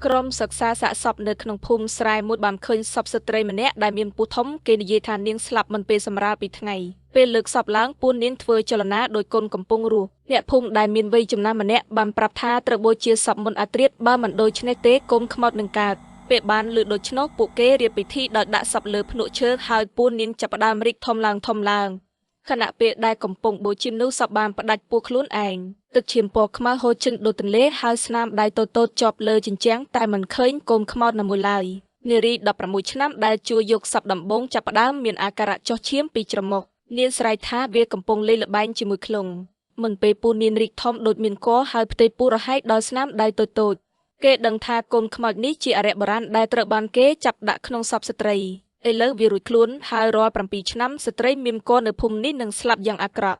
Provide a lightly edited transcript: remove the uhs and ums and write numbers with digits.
ក្រុមសិក្សាសាកសពនៅក្នុងភូមិស្រែមួយបានឃើញសពស្ត្រីម្នាក់ដែលមានពោះធំគេនិយាយថានាងស្លាប់មិនពេលសម្រាលពីថ្ងៃពេលលើកសពឡើងពួននាងធ្វើចលនាដោយកូនកំពុងរស់អ្នកភូមិដែលមានវ័យចំណាស់ម្នាក់បានប្រាប់ថាត្រូវបូជាសពមុនអាធ្រាត្របើមិនដូច្នេះទេកុំខ្មោចនឹងកើតពេលបានលើដូច្នោះពួកគេរៀបពិធីដោយដាក់សពលើភ្នក់ឈើហើយពួននាងចាប់ផ្ដើមរីកធំឡើងខណៈពេលដែលកំពុងបូជានោះសពបានផ្ដាច់ពោះខ្លួនឯងទឹកឈាមពណ៌ខ្មៅហូរចេញដូចទន្លេហើយស្នាមដៃតូចៗជាប់លើជញ្ជាំងតែមិនឃើញកូនខ្មោចណាមួយឡើយនារី16ឆ្នាំដែលជួយយកសពដំបងចាប់ផ្ដើមមានអាការៈចុះឈាមពីច្រមុះនាងស្រែកថាវាកំពុងលេងល្បែងជាមួយឃ្លុងមិនពេលពូនាងរីកធំដូចមានកហើយផ្ទៃពោះរហែកដល់ស្នាមដៃតូចៗគេដឹងថាកូនខ្មោចនេះជាអរិយបុរាណដែលត្រូវបានគេចាប់ដាក់ក្នុងសពស្ត្រីឥឡូវវារួចខ្លួនហើយរាល់7ឆ្នាំស្ត្រីមានកនៅភូមិនេះនឹងស្លាប់យ៉ាងអាក្រក់